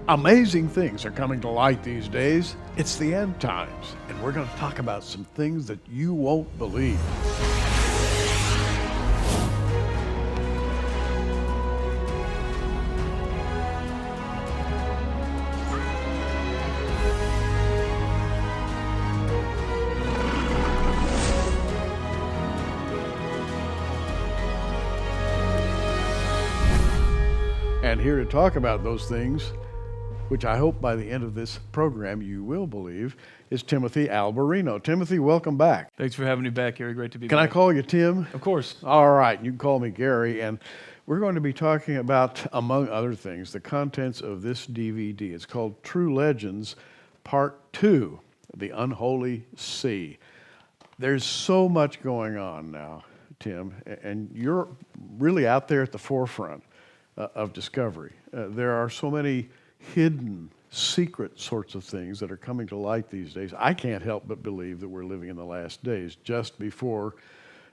Amazing things are coming to light these days. It's the end times, and we're going to talk about some things that you won't believe. And here to talk about those things, which I hope by the end of this program you will believe, is Timothy Alberino. Timothy, welcome back. Thanks for having me back, Gary. Great to be back. Can I call you Tim? Of course. All right, you can call me Gary. And we're going to be talking about, among other things, the contents of this DVD. It's called True Legends, Part 2, The UnHoly See. There's so much going on now, Tim, and you're really out there at the forefront of discovery. There are so many hidden, secret sorts of things that are coming to light these days. I can't help but believe that we're living in the last days, just before,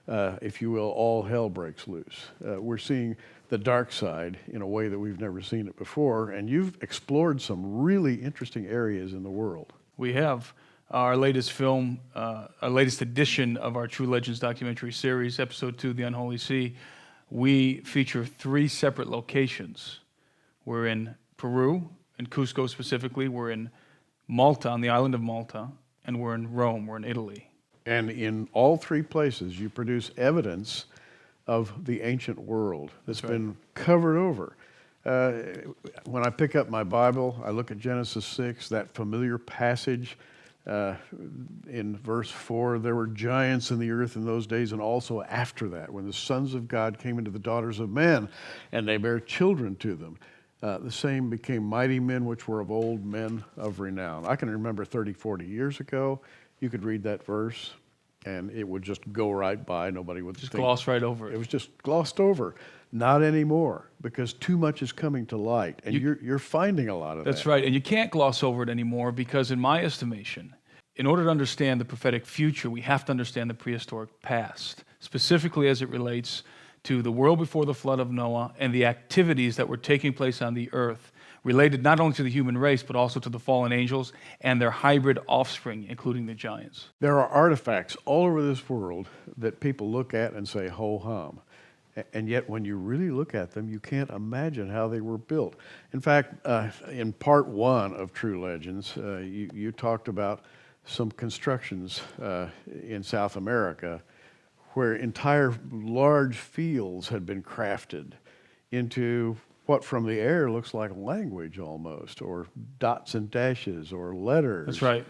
if you will, all hell breaks loose. We're seeing the dark side in a way that we've never seen it before, and you've explored some really interesting areas in the world. We have. Our latest film, our latest edition of our True Legends documentary series, Episode 2, The UnHoly See, we feature 3 separate locations. We're in Peru, in Cusco specifically, we're in Malta, on the island of Malta, and we're in Rome, we're in Italy. And in all 3 places, you produce evidence of the ancient world that's been covered over. When I pick up my Bible, I look at Genesis 6, that familiar passage in verse 4, there were giants in the earth in those days, and also after that, when the sons of God came into the daughters of men, and they bare children to them. The same became mighty men, which were of old, men of renown. I can remember 30, 40 years ago, you could read that verse, and it would just go right by. Nobody would just gloss right over it. It was just glossed over. Not anymore, because too much is coming to light, and you're finding a lot of that. That's right, and you can't gloss over it anymore, because in my estimation, in order to understand the prophetic future, we have to understand the prehistoric past, specifically as it relates to the world before the flood of Noah and the activities that were taking place on the earth, related not only to the human race, but also to the fallen angels and their hybrid offspring, including the giants. There are artifacts all over this world that people look at and say, ho-hum. And yet, when you really look at them, you can't imagine how they were built. In fact, in part 1 of True Legends, you talked about some constructions in South America where entire large fields had been crafted into what from the air looks like language almost, or dots and dashes, or letters. That's right.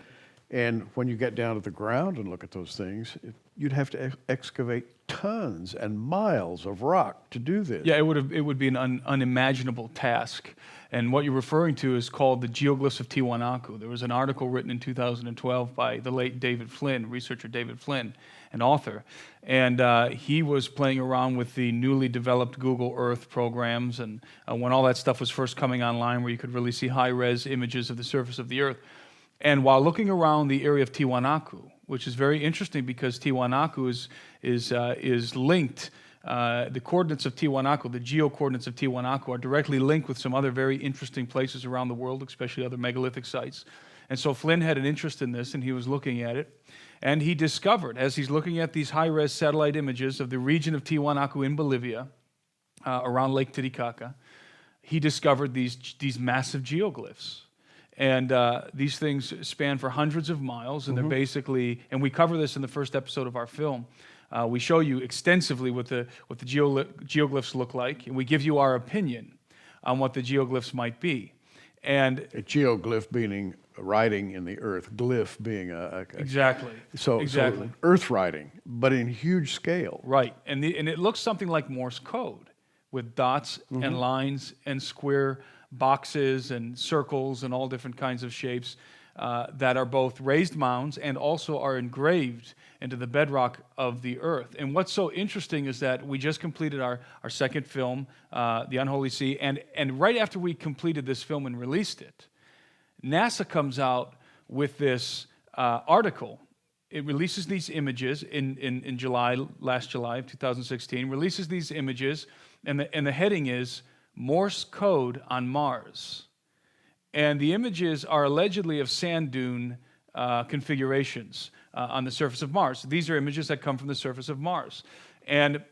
And when you get down to the ground and look at those things, you'd have to excavate tons and miles of rock to do this. Yeah, it would be an unimaginable task. And what you're referring to is called the geoglyphs of Tiwanaku. There was an article written in 2012 by the late David Flynn, researcher David Flynn, an author. And he was playing around with the newly developed Google Earth programs, and when all that stuff was first coming online, where you could really see high-res images of the surface of the earth. And while looking around the area of Tiwanaku, which is very interesting because Tiwanaku is linked. The coordinates of Tiwanaku, the geo-coordinates of Tiwanaku, are directly linked with some other very interesting places around the world, especially other megalithic sites. And so Flynn had an interest in this, and he was looking at it. And he discovered, as he's looking at these high-res satellite images of the region of Tiwanaku in Bolivia, around Lake Titicaca, he discovered these massive geoglyphs. And these things span for hundreds of miles, and they're basically, and we cover this in the first episode of our film. We show you extensively what the geoglyphs look like, and we give you our opinion on what the geoglyphs might be. And a geoglyph being writing in the earth, glyph being exactly. So earth writing, but in huge scale. Right, and it looks something like Morse code, with dots and lines and square boxes and circles and all different kinds of shapes that are both raised mounds and also are engraved into the bedrock of the earth. And what's so interesting is that we just completed our second film, The UnHoly See, and right after we completed this film and released it, NASA comes out with this article. It releases these images in last July of 2016, releases these images, and the heading is Morse code on Mars. And the images are allegedly of sand dune configurations on the surface of Mars. These are images that come from the surface of Mars. And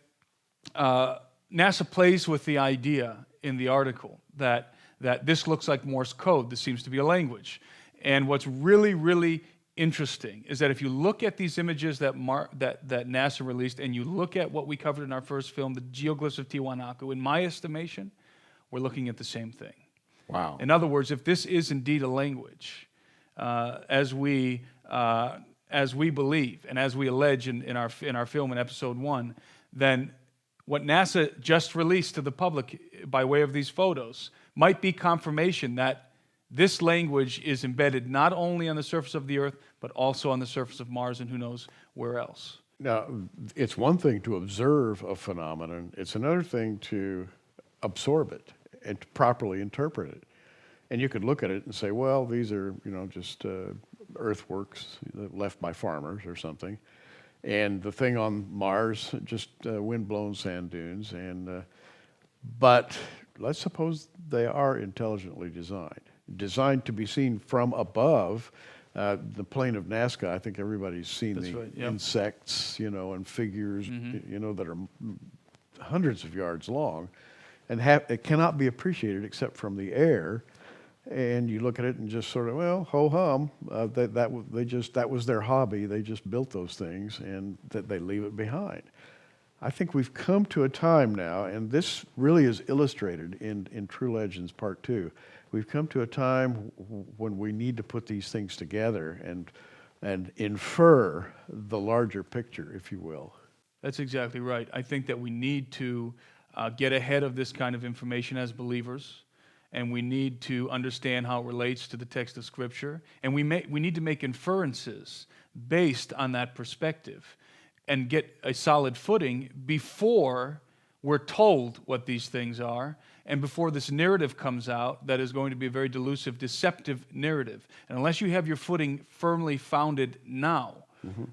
NASA plays with the idea in the article that this looks like Morse code. This seems to be a language. And what's really, really interesting is that if you look at these images that NASA released and you look at what we covered in our first film, the geoglyphs of Tiwanaku, in my estimation, we're looking at the same thing. Wow. In other words, if this is indeed a language, as we believe and as we allege in our film in episode 1, then what NASA just released to the public by way of these photos might be confirmation that this language is embedded not only on the surface of the Earth, but also on the surface of Mars and who knows where else. Now, it's one thing to observe a phenomenon. It's another thing to absorb it and to properly interpret it. And you could look at it and say, well, these are, just earthworks left by farmers or something. And the thing on Mars, just wind-blown sand dunes. But let's suppose they are intelligently designed to be seen from above. The plane of Nazca, I think everybody's seen insects, and figures, that are hundreds of yards long, and it cannot be appreciated except from the air. And you look at it and just sort of, well, ho hum. That was their hobby. They just built those things, and that they leave it behind. I think we've come to a time now, and this really is illustrated in True Legends Part 2. We've come to a time when we need to put these things together and infer the larger picture, if you will. That's exactly right. I think that we need to get ahead of this kind of information as believers, and we need to understand how it relates to the text of Scripture, and we need to make inferences based on that perspective and get a solid footing before we're told what these things are, and before this narrative comes out that is going to be a very delusive, deceptive narrative. And unless you have your footing firmly founded now,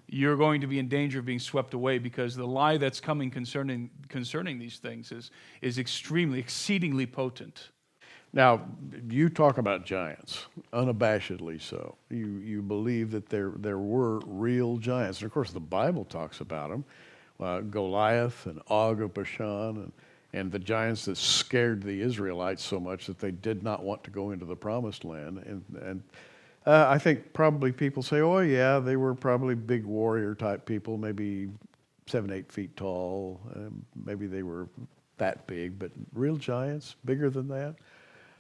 you're going to be in danger of being swept away, because the lie that's coming concerning these things is exceedingly potent. Now, you talk about giants, unabashedly so. You believe that there were real giants. And of course, the Bible talks about them. Goliath and Og of Bashan and the giants that scared the Israelites so much that they did not want to go into the promised land. And I think probably people say, oh yeah, they were probably big warrior type people, maybe 7-8 feet tall. Maybe they were that big, but real giants, bigger than that?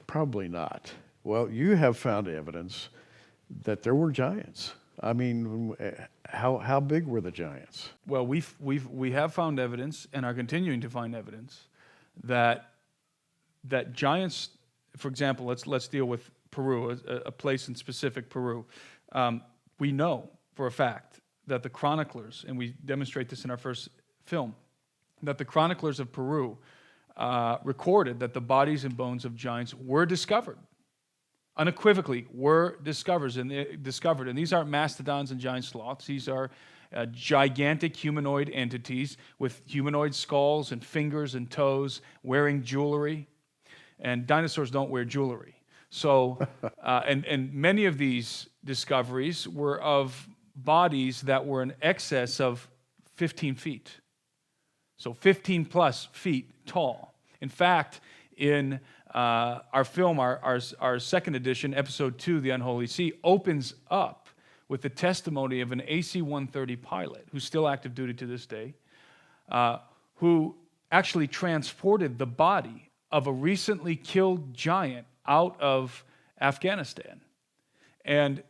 Probably not. Well, you have found evidence that there were giants. I mean, how big were the giants? Well, we have found evidence and are continuing to find evidence that giants, for example, let's deal with Peru, a place in specific Peru. We know for a fact that the chroniclers, and we demonstrate this in our first film, that the chroniclers of Peru recorded that the bodies and bones of giants were discovered. Unequivocally were discovered. And these aren't mastodons and giant sloths. These are gigantic humanoid entities with humanoid skulls and fingers and toes, wearing jewelry. And dinosaurs don't wear jewelry. So, and many of these discoveries were of bodies that were in excess of 15 feet. So 15 plus feet tall. In fact, in our film, our second edition, episode 2, The Unholy See, opens up with the testimony of an AC-130 pilot who's still active duty to this day, who actually transported the body of a recently killed giant out of Afghanistan. And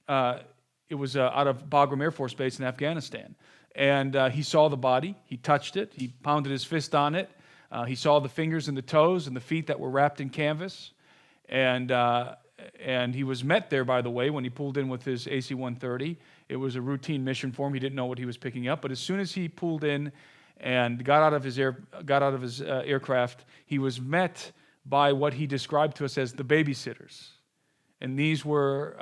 it was out of Bagram Air Force Base in Afghanistan. And he saw the body, he touched it, he pounded his fist on it, he saw the fingers and the toes and the feet that were wrapped in canvas. And he was met there, by the way, when he pulled in with his AC-130. It was a routine mission for him. He didn't know what he was picking up. But as soon as he pulled in and got out of his aircraft, he was met by what he described to us as the babysitters. And these were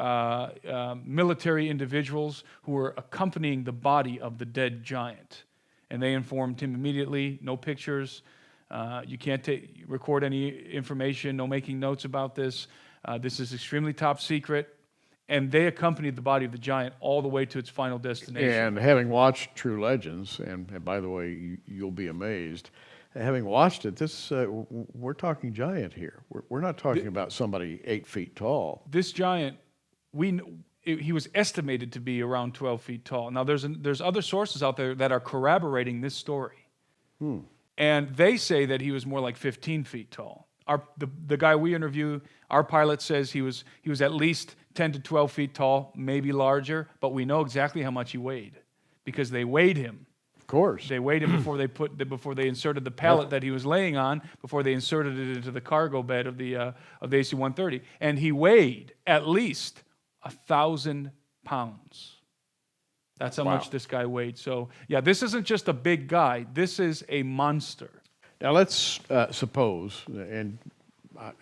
military individuals who were accompanying the body of the dead giant. And they informed him immediately, no pictures, you can't record any information, no making notes about this. This is extremely top secret. And they accompanied the body of the giant all the way to its final destination. And having watched True Legends, and by the way, you'll be amazed, having watched it, we're talking giant here. We're not talking about somebody 8 feet tall. This giant, he was estimated to be around 12 feet tall. Now, there's other sources out there that are corroborating this story. And they say that he was more like 15 feet tall. The guy we interview, our pilot says he was at least 10 to 12 feet tall, maybe larger, but we know exactly how much he weighed because they weighed him. Of course. They weighed him before they inserted the pallet that he was laying on, before they inserted it into the cargo bed of the AC-130, and he weighed at least 1,000 pounds. That's how much this guy weighed. So, yeah, this isn't just a big guy. This is a monster. Now let's suppose, and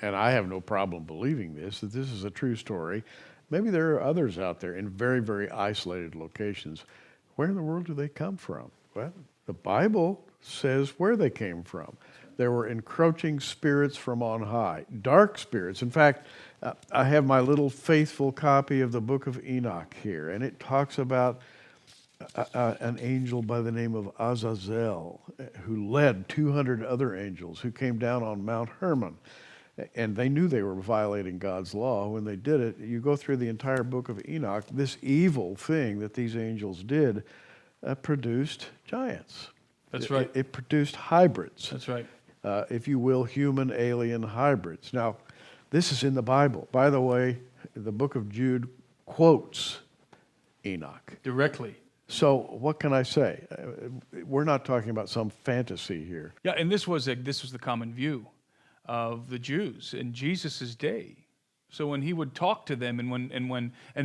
I have no problem believing this, that this is a true story. Maybe there are others out there in very, very isolated locations. Where in the world do they come from? Well, the Bible says where they came from. There were encroaching spirits from on high, dark spirits. In fact, I have my little faithful copy of the book of Enoch here, and it talks about an angel by the name of Azazel who led 200 other angels who came down on Mount Hermon. And they knew they were violating God's law when they did it. You go through the entire book of Enoch, this evil thing that these angels did produced giants. That's right. It produced hybrids. That's right. If you will, human-alien hybrids. Now, this is in the Bible. By the way, the book of Jude quotes Enoch. Directly. So what can I say? We're not talking about some fantasy here. Yeah, and this was the common view of the Jews in Jesus' day. So when he would talk to them, and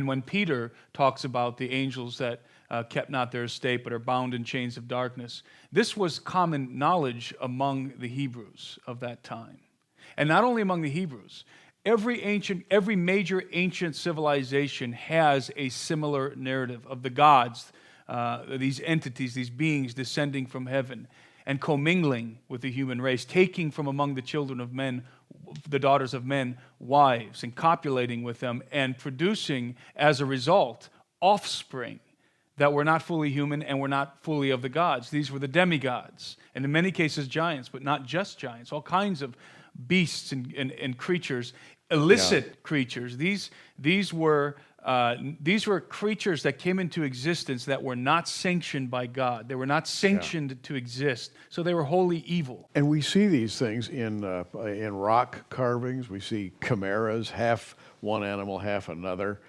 when Peter talks about the angels that kept not their estate but are bound in chains of darkness, this was common knowledge among the Hebrews of that time, and not only among the Hebrews. Every major ancient civilization has a similar narrative of the gods, these entities, these beings descending from heaven and commingling with the human race, taking from among the children of men, the daughters of men, wives, and copulating with them, and producing, as a result, offspring that were not fully human and were not fully of the gods. These were the demigods, and in many cases giants, but not just giants, all kinds of beasts and creatures, illicit creatures. These were creatures that came into existence that were not sanctioned by God. They were not sanctioned to exist, so they were wholly evil. And we see these things in rock carvings. We see chimeras, half one animal, half another.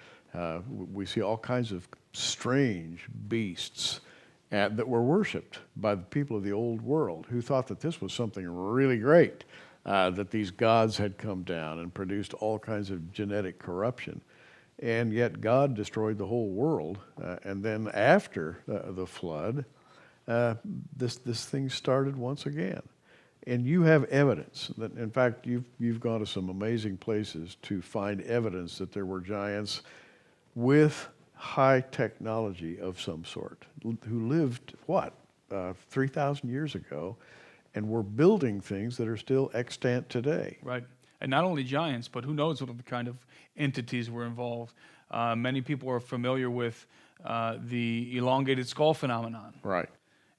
We see all kinds of strange beasts that were worshipped by the people of the old world who thought that this was something really great, that these gods had come down and produced all kinds of genetic corruption. And yet God destroyed the whole world. And then after the flood, this thing started once again. And you have evidence that, in fact, you've gone to some amazing places to find evidence that there were giants with high technology of some sort who lived, 3,000 years ago, and were building things that are still extant today. Right. And not only giants, but who knows what kind of entities were involved. Many people are familiar with the elongated skull phenomenon. Right.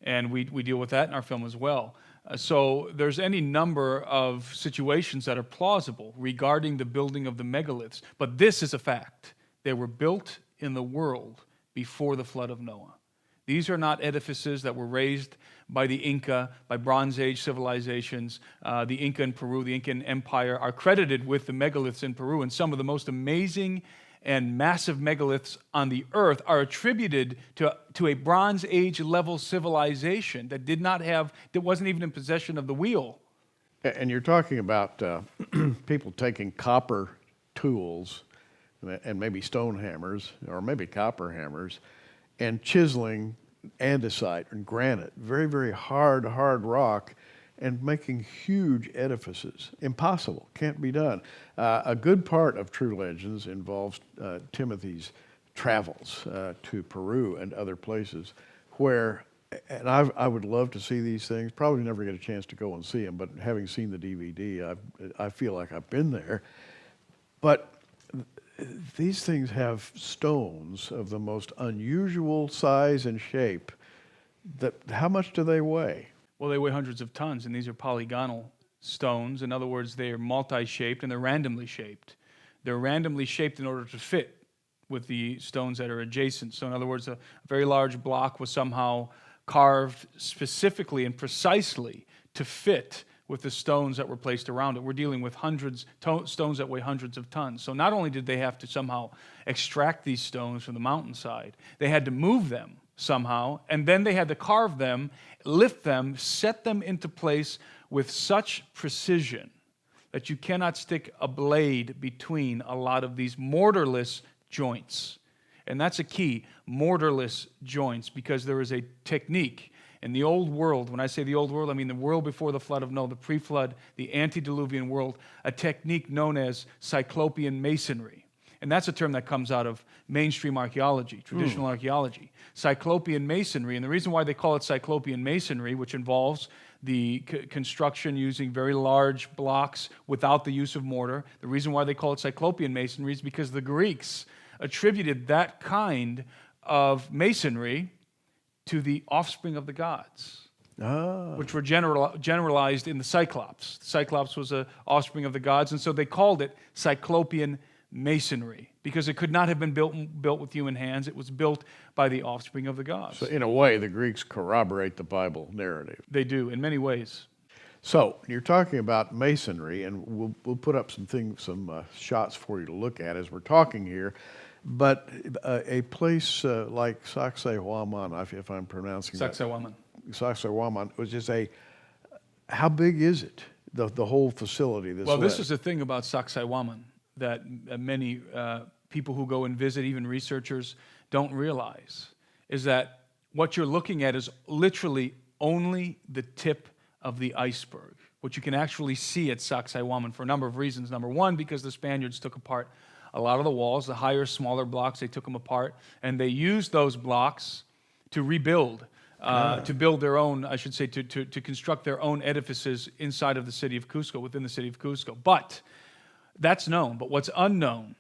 And we deal with that in our film as well. So there's any number of situations that are plausible regarding the building of the megaliths. But this is a fact. They were built in the world before the flood of Noah. These are not edifices that were raised by the Inca, by Bronze Age civilizations. The Inca in Peru, the Incan Empire, are credited with the megaliths in Peru, and some of the most amazing and massive megaliths on the earth are attributed to a Bronze Age level civilization that wasn't even in possession of the wheel. And you're talking about people taking copper tools and maybe stone hammers or maybe copper hammers and chiseling andesite and granite, very, very hard rock, and making huge edifices. Impossible, can't be done. A good part of True Legends involves Timothy's travels to Peru and other places where, and I would love to see these things, probably never get a chance to go and see them, but having seen the DVD, I feel like I've been there. But these things have stones of the most unusual size and shape. How much do they weigh? Well, they weigh hundreds of tons, and these are polygonal stones. In other words, they are multi-shaped and they're randomly shaped. They're randomly shaped in order to fit with the stones that are adjacent. So in other words, a very large block was somehow carved specifically and precisely to fit with the stones that were placed around it. We're dealing with stones that weigh hundreds of tons. So not only did they have to somehow extract these stones from the mountainside, they had to move them somehow, and then they had to carve them, lift them, set them into place with such precision that you cannot stick a blade between a lot of these mortarless joints. And that's a key, mortarless joints, because there is a technique in the old world. When I say the old world, I mean the world before the flood of Noah, the pre-flood, the antediluvian world, a technique known as Cyclopean masonry. And that's a term that comes out of mainstream archaeology, traditional archaeology. Cyclopean masonry, and the reason why they call it Cyclopean masonry, which involves the construction using very large blocks without the use of mortar, the reason why they call it Cyclopean masonry is because the Greeks attributed that kind of masonry to the offspring of the gods, which were generalized in the Cyclops. The Cyclops was an offspring of the gods, and so they called it Cyclopean masonry, because it could not have been built with human hands. It was built by the offspring of the gods. So in a way, the Greeks corroborate the Bible narrative. They do, in many ways. So you're talking about masonry, and we'll put up some shots for you to look at as we're talking here. But a place like Sacsayhuaman, if I'm pronouncing Sacsayhuaman. Sacsayhuaman, was just how big is it? The whole facility. This is the thing about Sacsayhuaman that many people who go and visit, even researchers, don't realize, is that what you're looking at is literally only the tip of the iceberg, which you can actually see at Sacsayhuaman for a number of reasons. Number one, because the Spaniards took apart a lot of the walls, the higher, smaller blocks, they took them apart, and they used those blocks to rebuild, to build their own, I should say, to construct their own edifices inside of the city of Cusco, within the city of Cusco. But that's known. But what's unknown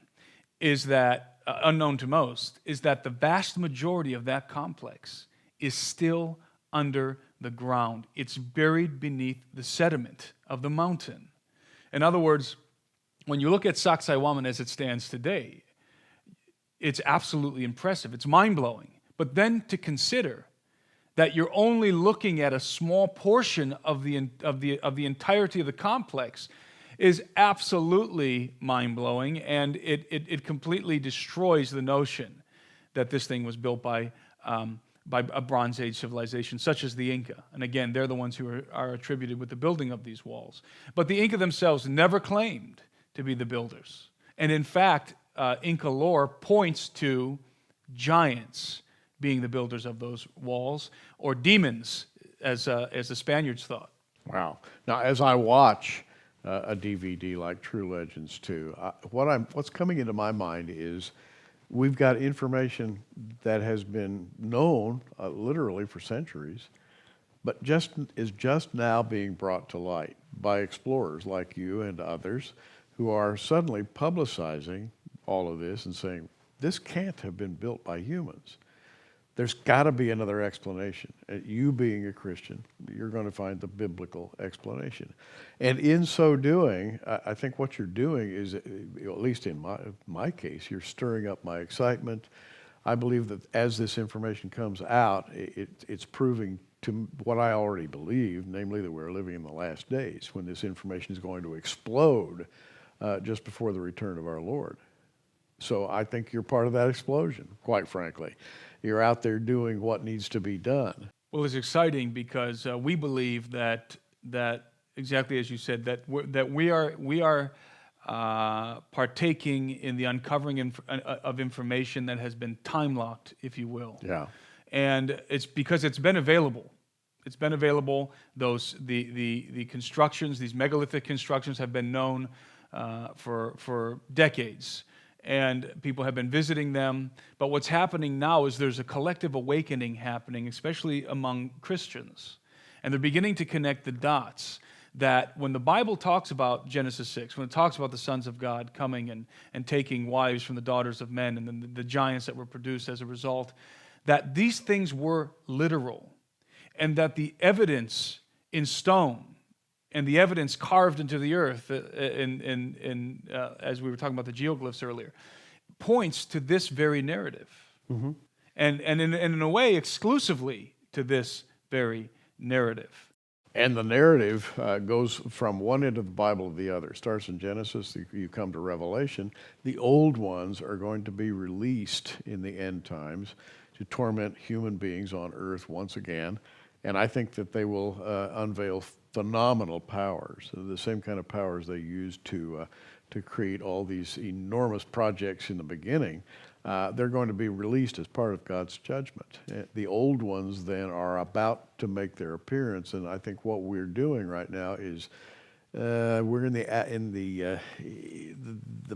is that, unknown to most, is that the vast majority of that complex is still under the ground. It's buried beneath the sediment of the mountain. In other words, when you look at Sacsayhuaman as it stands today, it's absolutely impressive. It's mind-blowing. But then to consider that you're only looking at a small portion of the entirety of the complex is absolutely mind-blowing, and it completely destroys the notion that this thing was built by a Bronze Age civilization, such as the Inca. And again, they're the ones who are attributed with the building of these walls. But the Inca themselves never claimed to be the builders. And in fact, Inca lore points to giants being the builders of those walls, or demons, as the Spaniards thought. Wow. Now, as I watch a DVD like True Legends 2, what's coming into my mind is we've got information that has been known literally for centuries, but is just now being brought to light by explorers like you and others who are suddenly publicizing all of this and saying, this can't have been built by humans. There's got to be another explanation. You being a Christian, you're going to find the biblical explanation. And in so doing, I think what you're doing is, at least in my case, you're stirring up my excitement. I believe that as this information comes out, it's proving to what I already believe, namely that we're living in the last days when this information is going to explode just before the return of our Lord. So I think you're part of that explosion, quite frankly. You're out there doing what needs to be done. Well, it's exciting because we believe that exactly as you said, that we are partaking in the uncovering of information that has been time locked, if you will. Yeah. And it's because it's been available. It's been available. The constructions, these megalithic constructions, have been known for decades. And people have been visiting them. But what's happening now is there's a collective awakening happening, especially among Christians. And they're beginning to connect the dots that when the Bible talks about Genesis 6, when it talks about the sons of God coming and taking wives from the daughters of men and then the giants that were produced as a result, that these things were literal, and that the evidence in stone and the evidence carved into the earth, as we were talking about the geoglyphs earlier, points to this very narrative. Mm-hmm. And in a way, exclusively to this very narrative. And the narrative goes from one end of the Bible to the other. It starts in Genesis, you come to Revelation. The old ones are going to be released in the end times to torment human beings on earth once again. And I think that they will unveil phenomenal powers, the same kind of powers they used to create all these enormous projects in the beginning. They're going to be released as part of God's judgment. The old ones then are about to make their appearance, and I think what we're doing right now is we're in the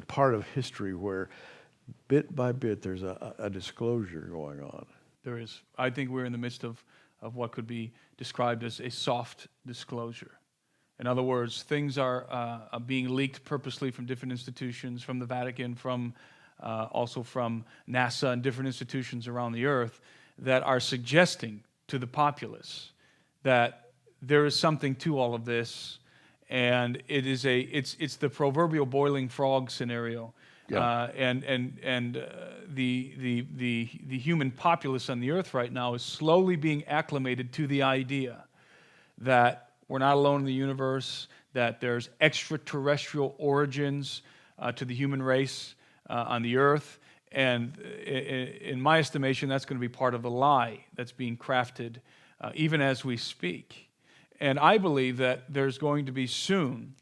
part of history where bit by bit there's a disclosure going on. There is. I think we're in the midst of what could be described as a soft disclosure. In other words, things are being leaked purposely from different institutions, from the Vatican, from also from NASA and different institutions around the earth, that are suggesting to the populace that there is something to all of this, and it's the proverbial boiling frog scenario. Yeah. The human populace on the earth right now is slowly being acclimated to the idea that we're not alone in the universe, that there's extraterrestrial origins to the human race on the earth. And in my estimation, that's going to be part of the lie that's being crafted even as we speak. And I believe that there's going to be soon,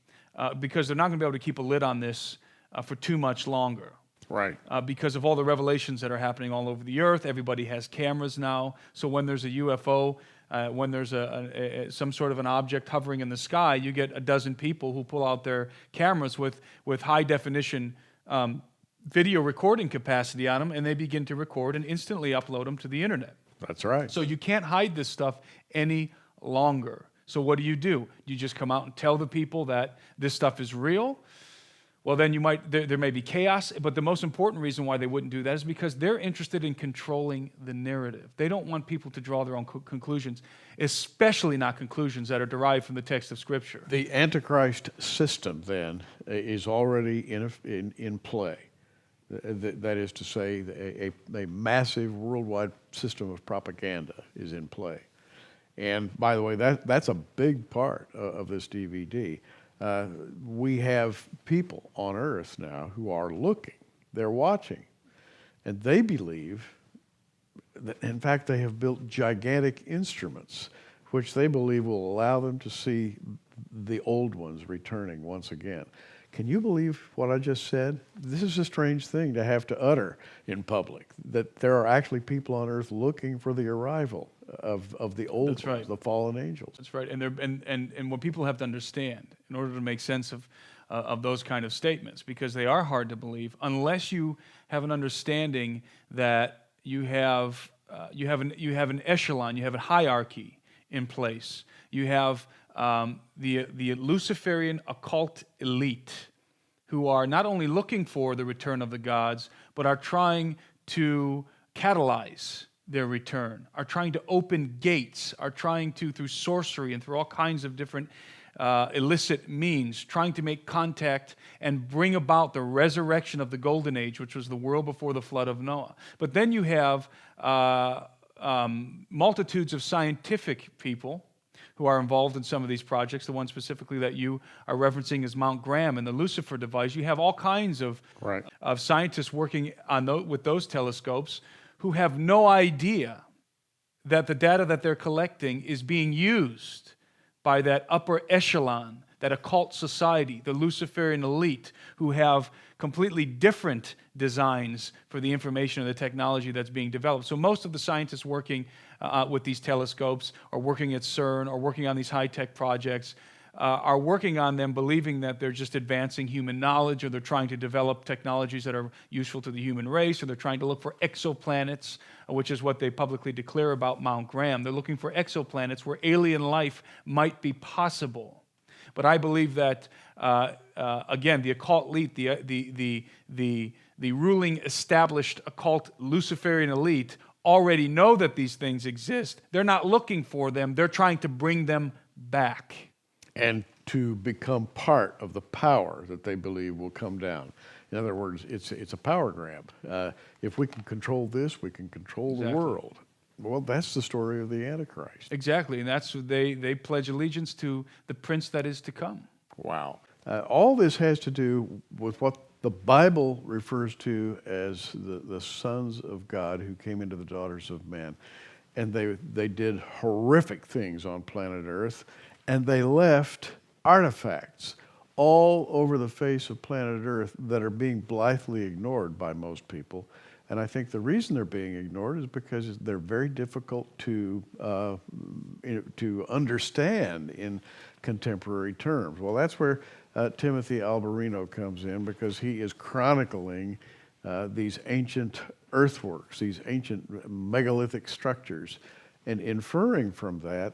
because they're not going to be able to keep a lid on this for too much longer. Right. Because of all the revelations that are happening all over the earth. Everybody has cameras now. So when there's a UFO, when there's some sort of an object hovering in the sky, you get a dozen people who pull out their cameras with high-definition video recording capacity on them, and they begin to record and instantly upload them to the internet. That's right. So you can't hide this stuff any longer. So what do? You just come out and tell the people that this stuff is real? Well, then there may be chaos, but the most important reason why they wouldn't do that is because they're interested in controlling the narrative. They don't want people to draw their own conclusions, especially not conclusions that are derived from the text of Scripture. The Antichrist system, then, is already in play. That is to say, a massive worldwide system of propaganda is in play. And by the way, that's a big part of this DVD. We have people on earth now who are looking, they're watching, and they believe that, in fact, they have built gigantic instruments which they believe will allow them to see the old ones returning once again. Can you believe what I just said? This is a strange thing to have to utter in public, that there are actually people on earth looking for the arrival of the old That's ones, right. the fallen angels. That's right. And what people have to understand in order to make sense of those kind of statements, because they are hard to believe unless you have an understanding that you have an echelon, you have a hierarchy in place. You have the Luciferian occult elite who are not only looking for the return of the gods, but are trying to catalyze their return, are trying to open gates, are trying to, through sorcery and through all kinds of different illicit means, trying to make contact and bring about the resurrection of the Golden Age, which was the world before the flood of Noah. But then you have multitudes of scientific people who are involved in some of these projects. The one specifically that you are referencing is Mount Graham and the Lucifer device. You have all kinds of scientists working on with those telescopes who have no idea that the data that they're collecting is being used by that upper echelon, that occult society, the Luciferian elite, who have completely different designs for the information and the technology that's being developed. So most of the scientists working with these telescopes, or working at CERN, or working on these high-tech projects, are working on them believing that they're just advancing human knowledge, or they're trying to develop technologies that are useful to the human race, or they're trying to look for exoplanets, which is what they publicly declare about Mount Graham. They're looking for exoplanets where alien life might be possible. But I believe that, again, the occult elite, the ruling established occult Luciferian elite already know that these things exist. They're not looking for them. They're trying to bring them back. And to become part of the power that they believe will come down. In other words, it's a power grab. If we can control this, we can control the world. Well, that's the story of the Antichrist. Exactly, and that's they pledge allegiance to the prince that is to come. Wow. All this has to do with what the Bible refers to as the sons of God who came into the daughters of men. And they did horrific things on planet Earth, and they left artifacts all over the face of planet Earth that are being blithely ignored by most people. And I think the reason they're being ignored is because they're very difficult to understand in contemporary terms. Well, that's where Timothy Alberino comes in, because he is chronicling these ancient earthworks, these ancient megalithic structures, and inferring from that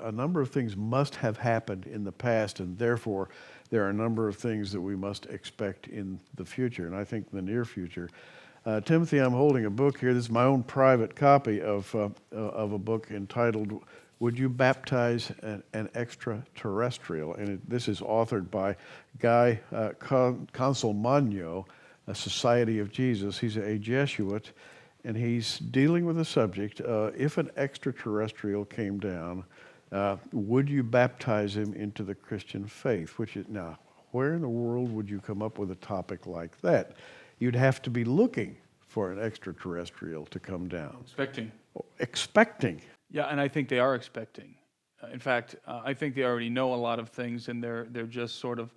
a number of things must have happened in the past, and therefore there are a number of things that we must expect in the future, and I think the near future. Timothy, I'm holding a book here. This is my own private copy of a book entitled "Would You Baptize an Extraterrestrial?" And this is authored by Guy Consolmagno, a Society of Jesus. He's a Jesuit, and he's dealing with the subject: if an extraterrestrial came down, would you baptize him into the Christian faith? Now, where in the world would you come up with a topic like that? You'd have to be looking for an extraterrestrial to come down. Expecting. Yeah, and I think they are expecting. In fact, I think they already know a lot of things, and they're just sort of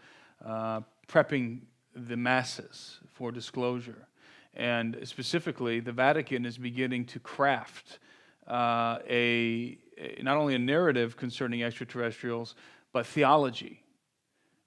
prepping the masses for disclosure. And specifically, the Vatican is beginning to craft not only a narrative concerning extraterrestrials, but theology.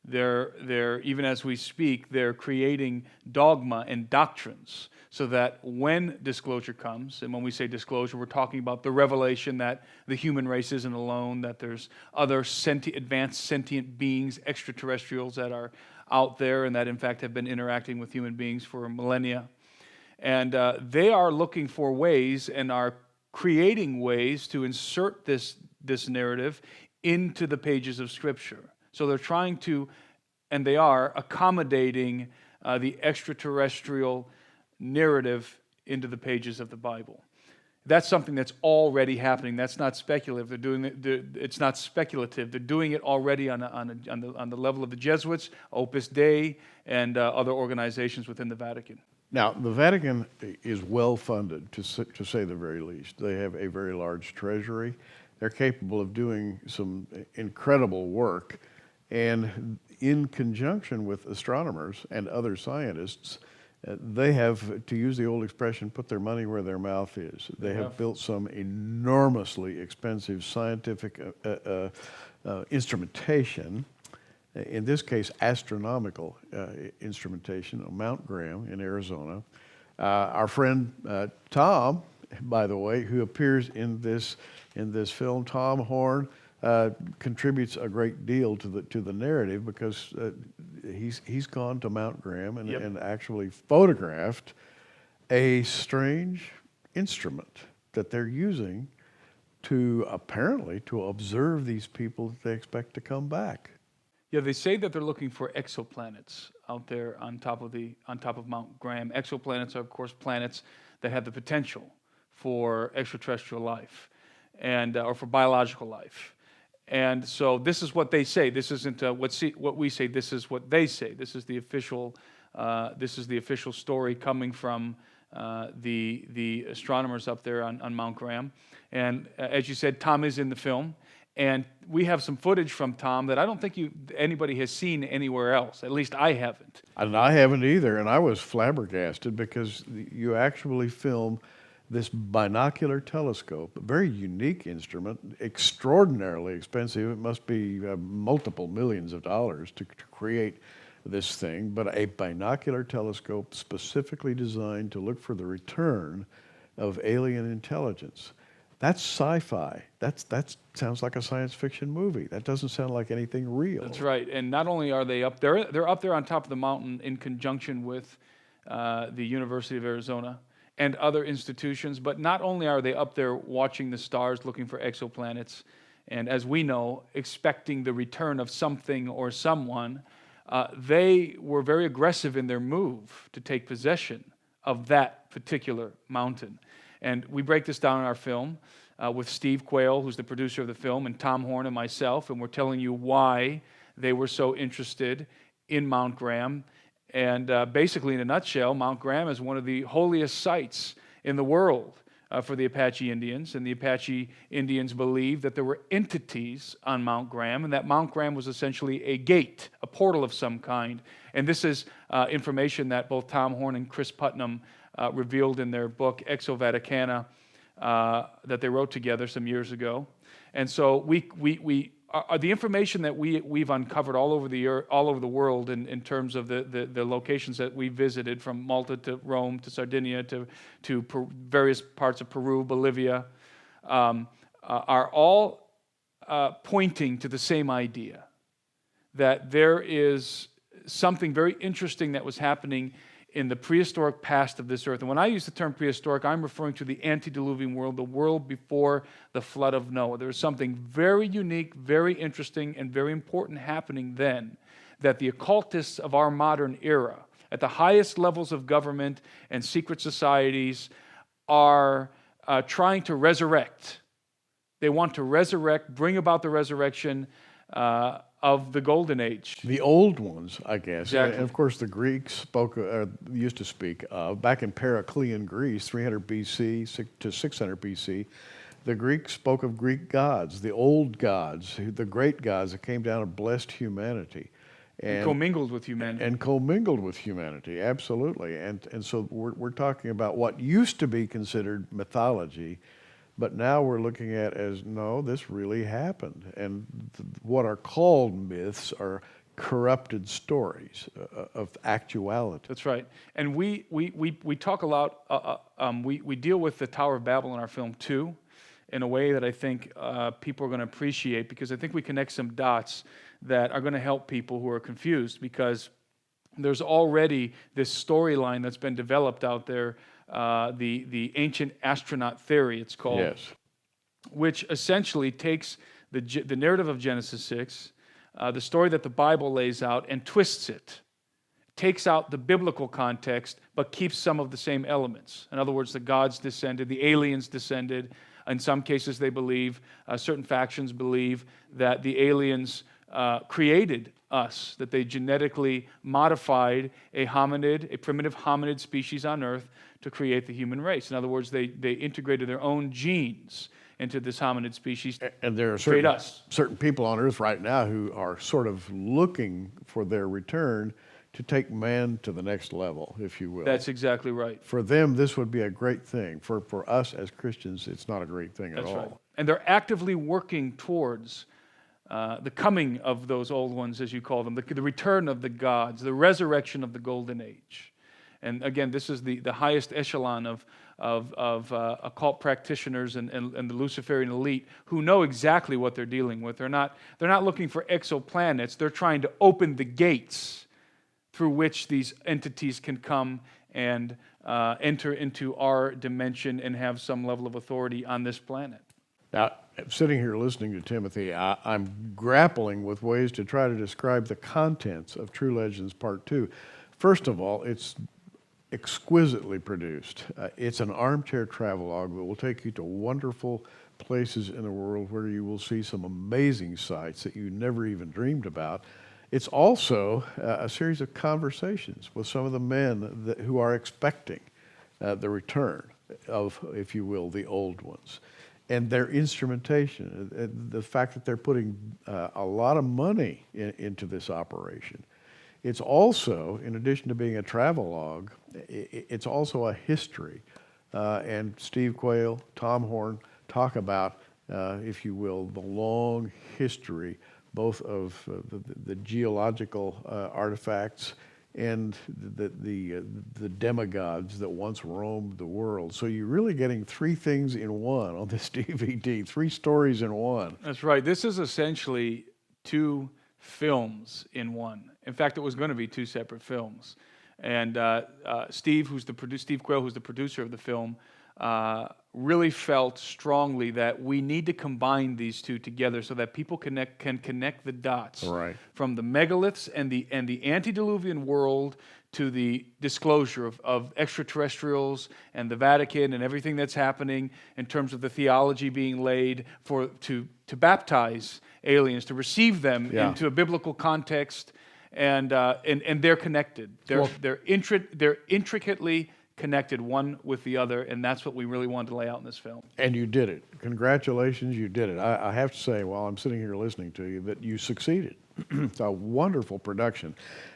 They're even as we speak, they're creating dogma and doctrines so that when disclosure comes, and when we say disclosure, we're talking about the revelation that the human race isn't alone, that there's other advanced sentient beings, extraterrestrials that are out there and that in fact have been interacting with human beings for millennia. And they are looking for ways and are creating ways to insert this narrative into the pages of Scripture. So they're trying to, and they are, accommodating the extraterrestrial narrative into the pages of the Bible. That's something that's already happening. That's not speculative. They're doing it. It's not speculative. They're doing it already on the level of the Jesuits, Opus Dei, and other organizations within the Vatican. Now, the Vatican is well funded, to say the very least. They have a very large treasury. They're capable of doing some incredible work. And in conjunction with astronomers and other scientists, they have, to use the old expression, put their money where their mouth is. They have built some enormously expensive scientific instrumentation, in this case astronomical instrumentation on Mount Graham in Arizona. Our friend Tom, by the way, who appears in this film, Tom Horn, contributes a great deal to the narrative, because he's gone to Mount Graham and actually photographed a strange instrument that they're using to apparently to observe these people that they expect to come back. Yeah, they say that they're looking for exoplanets out there on top of Mount Graham. Exoplanets are, of course, planets that have the potential for extraterrestrial life and or for biological life. And so this is what they say. This isn't what we say. This is what they say. This is the official story coming from the astronomers up there on Mount Graham. And as you said, Tom is in the film, and we have some footage from Tom that I don't think anybody has seen anywhere else. At least I haven't. And I haven't either. And I was flabbergasted, because you actually film this binocular telescope, a very unique instrument, extraordinarily expensive. It must be multiple millions of dollars to create this thing, but a binocular telescope specifically designed to look for the return of alien intelligence. That's sci-fi. That sounds like a science fiction movie. That doesn't sound like anything real. That's right. And not only are they up there, they're up there on top of the mountain in conjunction with the University of Arizona and other institutions. But not only are they up there watching the stars, looking for exoplanets, and as we know, expecting the return of something or someone, they were very aggressive in their move to take possession of that particular mountain. And we break this down in our film with Steve Quayle, who's the producer of the film, and Tom Horn and myself, and we're telling you why they were so interested in Mount Graham. And basically, in a nutshell, Mount Graham is one of the holiest sites in the world for the Apache Indians. And the Apache Indians believed that there were entities on Mount Graham, and that Mount Graham was essentially a gate, a portal of some kind. And this is information that both Tom Horn and Chris Putnam revealed in their book Exo Vaticana that they wrote together some years ago. And so the information that we've uncovered all over the world in terms of the locations that we visited, from Malta to Rome to Sardinia to various parts of Peru, Bolivia, are all pointing to the same idea, that there is something very interesting that was happening in the prehistoric past of this earth. And when I use the term prehistoric, I'm referring to the antediluvian world, the world before the flood of Noah. There was something very unique, very interesting, and very important happening then, that the occultists of our modern era, at the highest levels of government and secret societies, are trying to resurrect. They want to resurrect, bring about the resurrection of the Golden Age. The old ones, I guess. Exactly. And of course, the Greeks used to speak back in Periclean Greece, 300 BC to 600 BC. The Greeks spoke of Greek gods, the old gods, the great gods that came down and blessed humanity. And commingled with humanity. And commingled with humanity, absolutely. And so we're talking about what used to be considered mythology, but now we're looking at as, no, this really happened. And what are called myths are corrupted stories of actuality. That's right. And we talk a lot, we deal with the Tower of Babel in our film too, in a way that I think people are going to appreciate, because I think we connect some dots that are going to help people who are confused, because there's already this storyline that's been developed out there, the ancient astronaut theory, it's called, Yes. which essentially takes the narrative of Genesis 6, the story that the Bible lays out, and twists it, takes out the biblical context, but keeps some of the same elements. In other words, the gods descended, the aliens descended. In some cases, they believe, certain factions believe, that the aliens created us, that they genetically modified a primitive hominid species on Earth to create the human race. In other words, they integrated their own genes into this hominid species. And there are to create us. certain people on Earth right now who are sort of looking for their return to take man to the next level, if you will. That's exactly right. For them, this would be a great thing. For us as Christians, it's not a great thing at all. Right. And they're actively working towards the coming of those old ones, as you call them, the return of the gods, the resurrection of the Golden Age. And again, this is the highest echelon of occult practitioners and the Luciferian elite who know exactly what they're dealing with. They're not looking for exoplanets. They're trying to open the gates through which these entities can come and enter into our dimension and have some level of authority on this planet. Now, sitting here listening to Timothy, I'm grappling with ways to try to describe the contents of True Legends Part 2. First of all, it's exquisitely produced. It's an armchair travelogue that will take you to wonderful places in the world where you will see some amazing sights that you never even dreamed about. It's also a series of conversations with some of the men who are expecting the return of, if you will, the old ones. And their instrumentation, the fact that they're putting a lot of money into this operation. It's also, in addition to being a travelogue, it's also a history. And Steve Quayle, Tom Horn talk about, if you will, the long history both of the geological artifacts and the demigods that once roamed the world. So you're really getting three things in one on this DVD, three stories in one. That's right. This is essentially two films in one. In fact, it was going to be two separate films. And Steve Quayle, who's the producer of the film, really felt strongly that we need to combine these two together so that people can connect the dots from the megaliths and the antediluvian world to the disclosure of extraterrestrials and the Vatican and everything that's happening in terms of the theology being laid to baptize aliens, to receive them into a biblical context, and they're connected. They're intricately connected one with the other, and that's what we really wanted to lay out in this film. And you did it. Congratulations, you did it. I have to say, while I'm sitting here listening to you, that you succeeded. It's a wonderful production.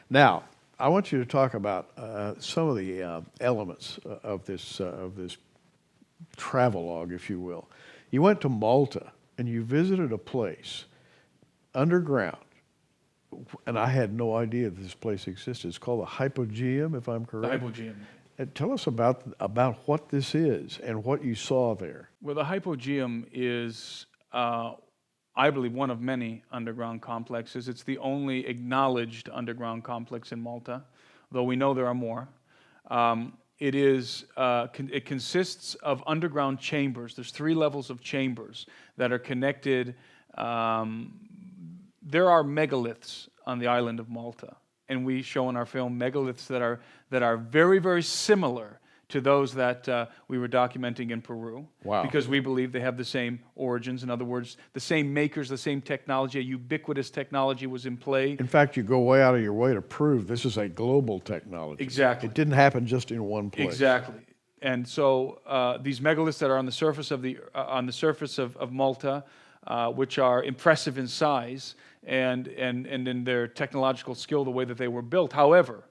Now, I want you to talk about some of the elements of this travelogue, if you will. You went to Malta, and you visited a place underground, and I had no idea that this place existed. It's called the Hypogeum, if I'm correct. The Hypogeum. Tell us about what this is and what you saw there. Well, the Hypogeum is, I believe, one of many underground complexes. It's the only acknowledged underground complex in Malta, though we know there are more. It consists of underground chambers. There's 3 levels of chambers that are connected. There are megaliths on the island of Malta, and we show in our film megaliths that are very, very similar to those that we were documenting in Peru. Wow. Because we believe they have the same origins. In other words, the same makers, the same technology, a ubiquitous technology was in play. In fact, you go way out of your way to prove this is a global technology. Exactly. It didn't happen just in one place. Exactly. And so these megaliths that are on the surface of Malta, which are impressive in size and in their technological skill, the way that they were built. However,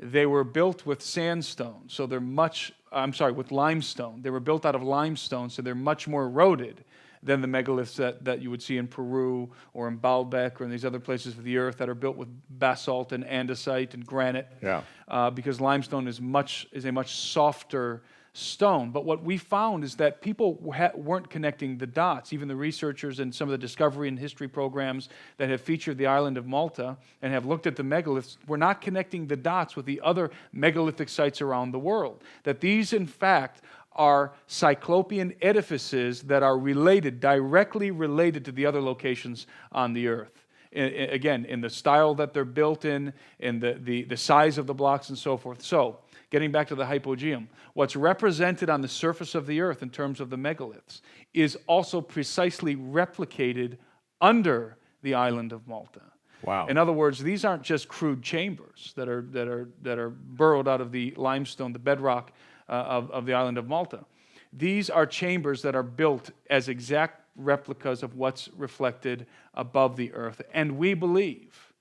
they were built with sandstone, so they're with limestone. They were built out of limestone, so they're much more eroded than the megaliths that you would see in Peru or in Baalbek or in these other places of the earth that are built with basalt and andesite and granite. Yeah. Because limestone is a much softer stone. But what we found is that people weren't connecting the dots. Even the researchers and some of the discovery and history programs that have featured the island of Malta and have looked at the megaliths were not connecting the dots with the other megalithic sites around the world. That these, in fact, are cyclopean edifices that are directly related to the other locations on the earth. Again, in the style that they're built in the size of the blocks and so forth. So, getting back to the Hypogeum, what's represented on the surface of the earth in terms of the megaliths is also precisely replicated under the island of Malta. Wow. In other words, these aren't just crude chambers that are burrowed out of the limestone, the bedrock of the island of Malta. These are chambers that are built as exact replicas of what's reflected above the earth. And we believe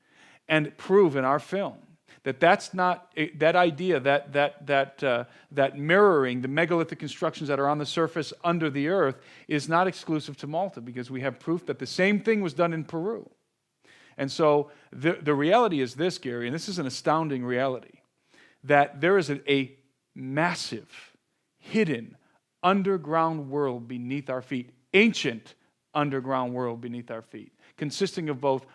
and prove in our film that's not that idea, that mirroring the megalithic constructions that are on the surface under the earth is not exclusive to Malta, because we have proof that the same thing was done in Peru. And so the reality is this, Gary, and this is an astounding reality, that there is a massive, hidden, underground world beneath our feet, ancient underground world beneath our feet, consisting of both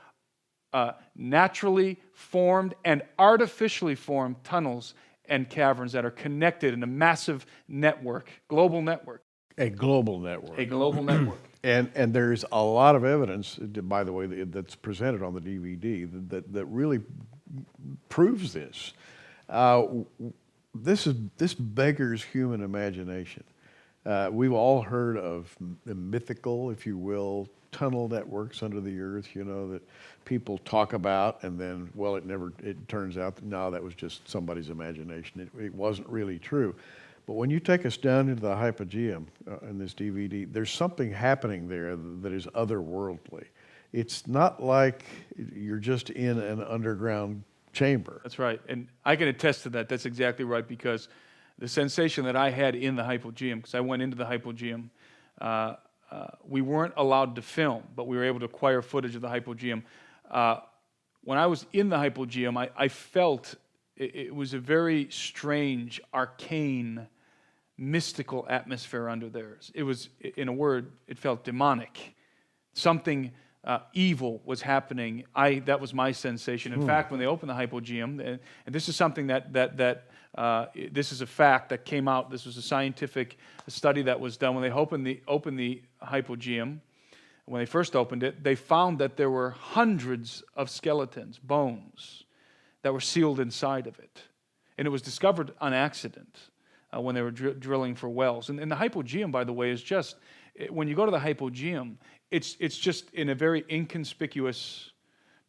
naturally formed and artificially formed tunnels and caverns that are connected in a massive network, global network. A global network. A global network. And there's a lot of evidence, by the way, that's presented on the DVD that really proves this. This beggars human imagination. We've all heard of the mythical, if you will, tunnel networks under the earth, that people talk about, and then, well, it turns out that, no, that was just somebody's imagination. It wasn't really true. But when you take us down into the Hypogeum in this DVD, there's something happening there that is otherworldly. It's not like you're just in an underground chamber. That's right. And I can attest to that. That's exactly right, because the sensation that I had in the Hypogeum, because I went into the Hypogeum, we weren't allowed to film, but we were able to acquire footage of the Hypogeum. When I was in the Hypogeum, I felt it was a very strange, arcane, mystical atmosphere under there. It was, in a word, it felt demonic. Something evil was happening. That was my sensation. In fact, when they opened the hypogeum, and this is something this is a fact that came out. This was a scientific study that was done when they opened the hypogeum. When they first opened it, they found that there were hundreds of skeletons, bones, that were sealed inside of it. And it was discovered on accident when they were drilling for wells. And the hypogeum, by the way, is just, when you go to the hypogeum, it's just in a very inconspicuous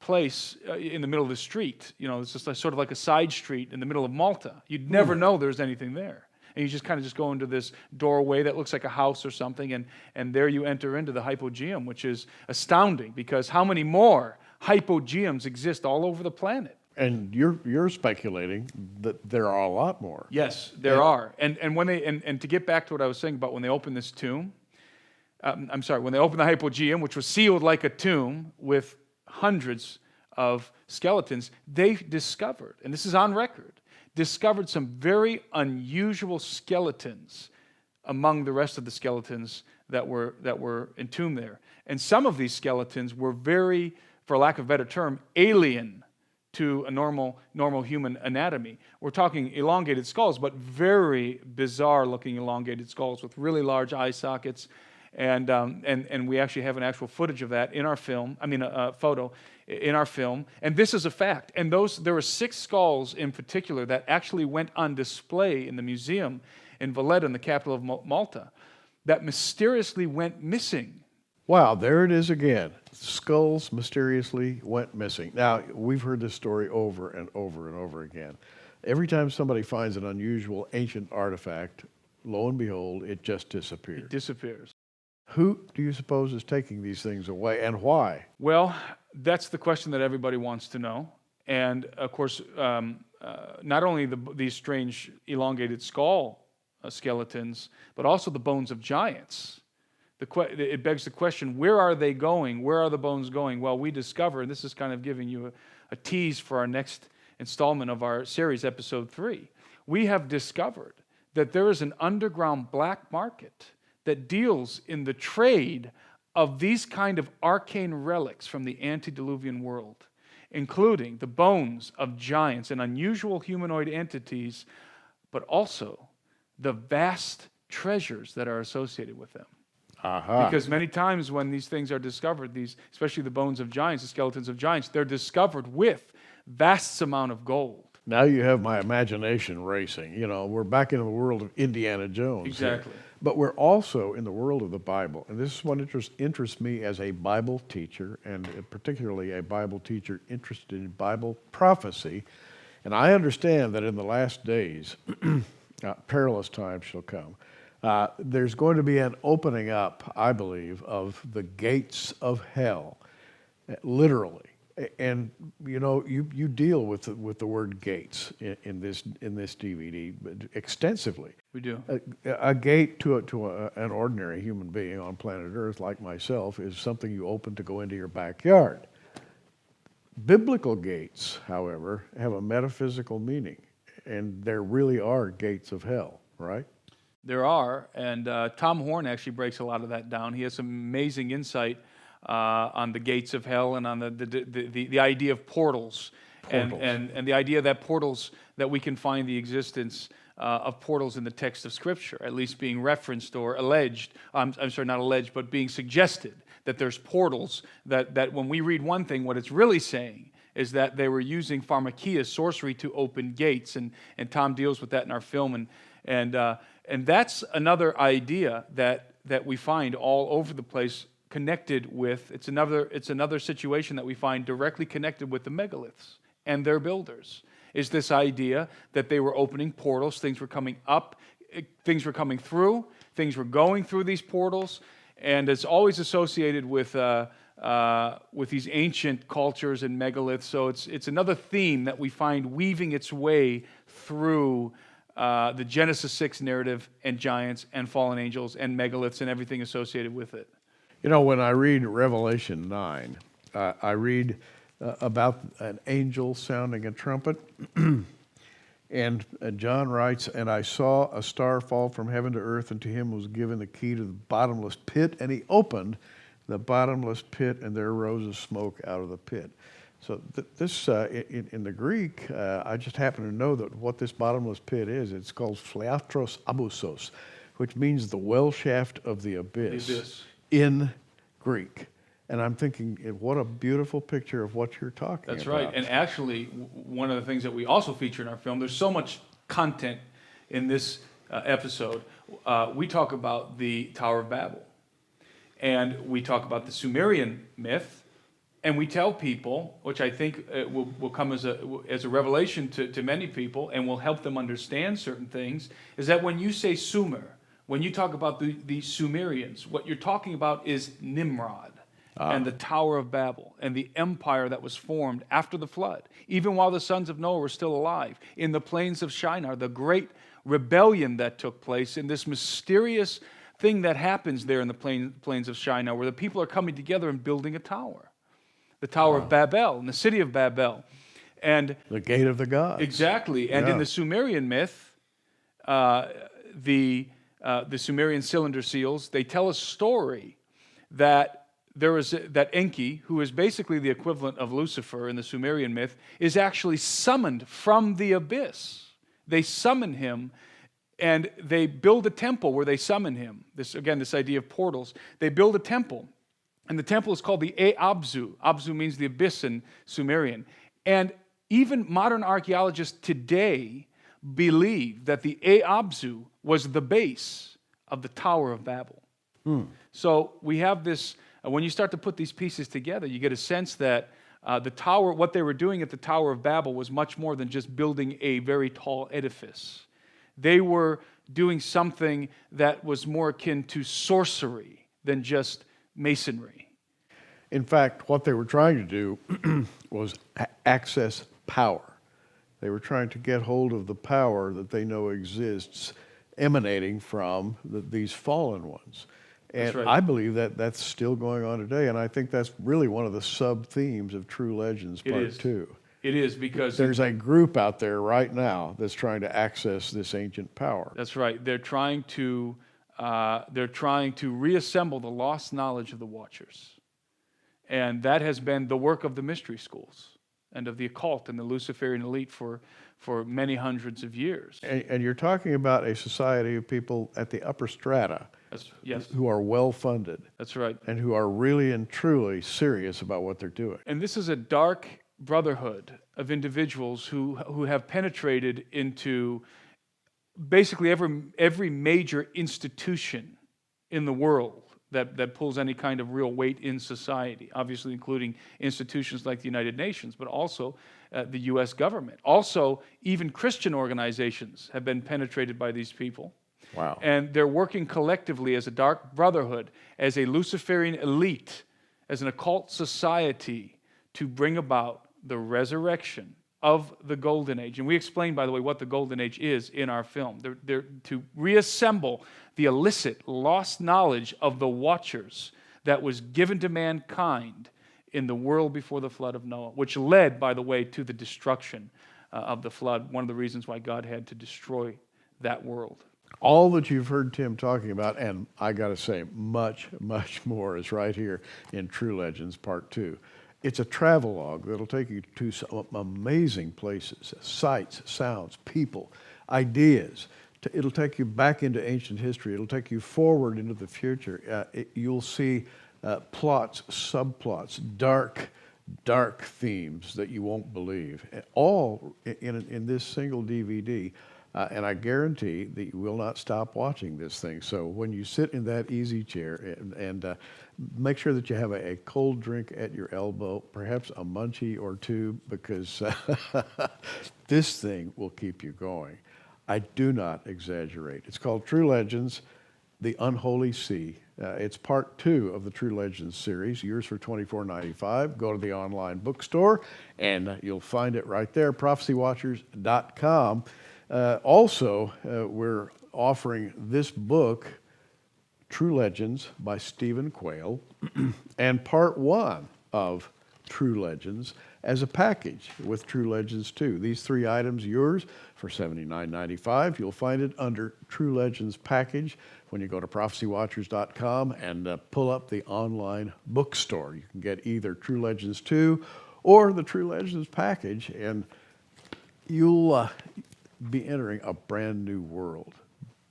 place in the middle of the street. You know, it's just sort of like a side street in the middle of Malta. You'd never know there's anything there. And you just kind of go into this doorway that looks like a house or something, and there you enter into the hypogeum, which is astounding, because how many more hypogeums exist all over the planet? And you're speculating that there are a lot more. Yes, there are. And when and to get back to what I was saying about when they opened this tomb, when they opened the hypogeum, which was sealed like a tomb with hundreds of skeletons, they discovered, and this is on record, discovered some very unusual skeletons among the rest of the skeletons that were entombed there. And some of these skeletons were very, for lack of a better term, alien to a normal human anatomy. We're talking elongated skulls, but very bizarre-looking elongated skulls with really large eye sockets. And we actually have an actual footage of that in our film. A photo in our film. And this is a fact. And there were 6 skulls in particular that actually went on display in the museum in Valletta, in the capital of Malta, that mysteriously went missing. Wow, there it is again. Skulls mysteriously went missing. Now, we've heard this story over and over and over again. Every time somebody finds an unusual ancient artifact, lo and behold, it just disappears. It disappears. Who do you suppose is taking these things away, and why? Well, that's the question that everybody wants to know. And, of course, not only these strange elongated skull skeletons, but also the bones of giants. It begs the question, where are they going? Where are the bones going? Well, we discover, and this is kind of giving you a tease for our next installment of our series, episode 3. We have discovered that there is an underground black market that deals in the trade of these kind of arcane relics from the antediluvian world, including the bones of giants and unusual humanoid entities, but also the vast treasures that are associated with them. Because many times when these things are discovered, especially the bones of giants, the skeletons of giants, they're discovered with vast amount of gold. Now you have my imagination racing. You know, we're back in the world of Indiana Jones. Exactly. Here. But we're also in the world of the Bible. And this is what interests me as a Bible teacher, and particularly a Bible teacher interested in Bible prophecy. And I understand that in the last days, perilous times shall come. There's going to be an opening up, I believe, of the gates of hell, literally. And you know, you deal with the word gates in this DVD extensively. We do. A gate to an ordinary human being on planet Earth like myself is something you open to go into your backyard. Biblical gates, however, have a metaphysical meaning, and there really are gates of hell, right? There are, and Tom Horn actually breaks a lot of that down. He has some amazing insight on the gates of hell and on the idea of portals. And the idea that portals, that we can find the existence of portals in the text of Scripture, at least being referenced or alleged. I'm sorry, not alleged, but being suggested that there's portals, that when we read one thing, what it's really saying is that they were using pharmakia, sorcery, to open gates. And Tom deals with that in our film. And that's another idea that we find all over the place, connected with, it's another situation that we find directly connected with the megaliths and their builders, is this idea that they were opening portals, things were coming up, things were coming through, things were going through these portals, and it's always associated with these ancient cultures and megaliths. So it's another theme that we find weaving its way through the Genesis 6 narrative, and giants and fallen angels and megaliths and everything associated with it. You know, when I read Revelation 9, I read about an angel sounding a trumpet, And John writes, and I saw a star fall from heaven to earth, and to him was given the key to the bottomless pit, and he opened the bottomless pit, and there arose a smoke out of the pit. So this, in the Greek, I just happen to know that what this bottomless pit is, it's called phleatros abyssos, which means the well shaft of the abyss. In Greek. And I'm thinking, what a beautiful picture of what you're talking about. That's right. And actually, one of the things that we also feature in our film, there's so much content in this episode. We talk about the Tower of Babel. And we talk about the Sumerian myth. And we tell people, which I think will come as a revelation to many people and will help them understand certain things, is that when you say Sumer, when you talk about the Sumerians, what you're talking about is Nimrod and the Tower of Babel and the empire that was formed after the flood, even while the sons of Noah were still alive, in the plains of Shinar, the great rebellion that took place in this mysterious thing that happens there in the plains of Shinar, where the people are coming together and building a tower. The Tower of Babel, and the city of Babel. And the gate of the gods. Exactly. And in the Sumerian myth, the Sumerian cylinder seals, they tell a story that there is that Enki, who is basically the equivalent of Lucifer in the Sumerian myth, is actually summoned from the abyss. They summon him, and they build a temple where they summon him. This idea of portals. They build a temple, and the temple is called the Abzu. Abzu means the abyss in Sumerian. And even modern archaeologists today believe that the Abzu was the base of the Tower of Babel. So we have this, when you start to put these pieces together, you get a sense that the tower, what they were doing at the Tower of Babel was much more than just building a very tall edifice. They were doing something that was more akin to sorcery than just masonry. In fact, what they were trying to do was access power. They were trying to get hold of the power that they know exists emanating from these fallen ones. And That's right. I believe that that's still going on today, and I think that's really one of the sub-themes of True Legends Part 2. It is, because there's a group out there right now that's trying to access this ancient power. That's right. They're trying to reassemble the lost knowledge of the Watchers. And that has been the work of the mystery schools and of the occult and the Luciferian elite for many hundreds of years. And you're talking about a society of people at the upper strata yes. who are well-funded. That's right. And who are really and truly serious about what they're doing. And this is a dark brotherhood of individuals who have penetrated into basically every major institution in the world that pulls any kind of real weight in society, obviously including institutions like the United Nations, but also the U.S. government. Also, even Christian organizations have been penetrated by these people. Wow. And they're working collectively as a dark brotherhood, as a Luciferian elite, as an occult society to bring about the resurrection of the Golden Age. And we explain, by the way, what the Golden Age is in our film. They're to reassemble the illicit, lost knowledge of the Watchers that was given to mankind in the world before the flood of Noah, which led, by the way, to the destruction of the flood, one of the reasons why God had to destroy that world. All that you've heard Tim talking about, and I got to say, much, much more is right here in True Legends Part 2. It's a travelogue that'll take you to some amazing places, sights, sounds, people, ideas. It'll take you back into ancient history. It'll take you forward into the future. You'll see plots, subplots, dark themes that you won't believe, all in this single DVD. And I guarantee that you will not stop watching this thing. So when you sit in that easy chair and make sure that you have a cold drink at your elbow, perhaps a munchie or two, because this thing will keep you going. I do not exaggerate. It's called True Legends, The UnHoly See. It's part 2 of the True Legends series, yours for $24.95. Go to the online bookstore, and you'll find it right there, prophecywatchers.com. Also, we're offering this book, True Legends by Stephen Quayle, and part 1 of True Legends as a package with True Legends 2. These 3 items yours for $79.95. You'll find it under True Legends package when you go to prophecywatchers.com and pull up the online bookstore. You can get either True Legends 2 or the True Legends package, and you'll be entering a brand new world.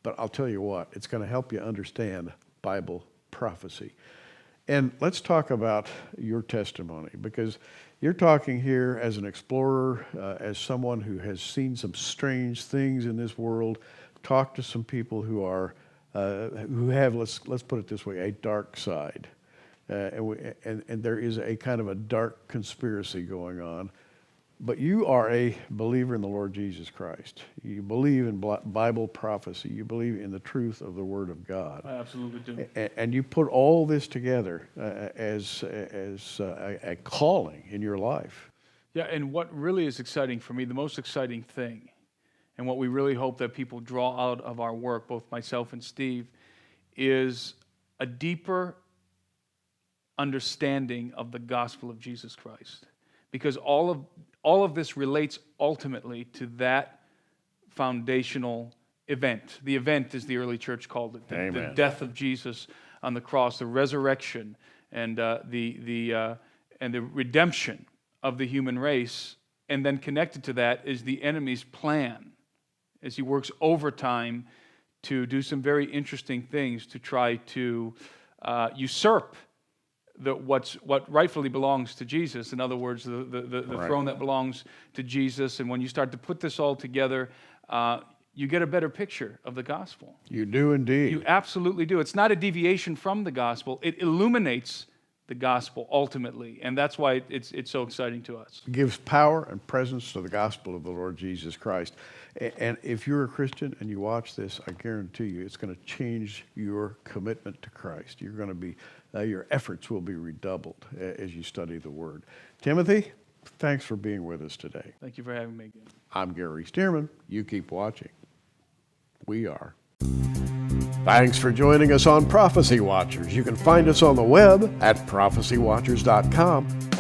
But I'll tell you what, it's going to help you understand Bible prophecy. And let's talk about your testimony, because you're talking here as an explorer, as someone who has seen some strange things in this world, talked to some people who are, who have, let's put it this way, a dark side. And there is a kind of a dark conspiracy going on. But you are a believer in the Lord Jesus Christ. You believe in Bible prophecy. You believe in the truth of the Word of God. I absolutely do. And you put all this together as a calling in your life. Yeah, and what really is exciting for me, the most exciting thing, and what we really hope that people draw out of our work, both myself and Steve, is a deeper understanding of the gospel of Jesus Christ. Because all of this relates ultimately to that foundational event. The event, as the early church called it, the death of Jesus on the cross, the resurrection, and the redemption of the human race. And then connected to that is the enemy's plan, as he works overtime to do some very interesting things to try to usurp what rightfully belongs to Jesus. In other words, the Right. throne that belongs to Jesus. And when you start to put this all together, you get a better picture of the gospel. You do indeed. You absolutely do. It's not a deviation from the gospel. It illuminates the gospel ultimately, and that's why it's so exciting to us. It gives power and presence to the gospel of the Lord Jesus Christ. And if you're a Christian and you watch this, I guarantee you it's going to change your commitment to Christ. You're going to be, your efforts will be redoubled as you study the Word. Timothy, thanks for being with us today. Thank you for having me again. I'm Gary Stearman. You keep watching. We are. Thanks for joining us on Prophecy Watchers. You can find us on the web at prophecywatchers.com.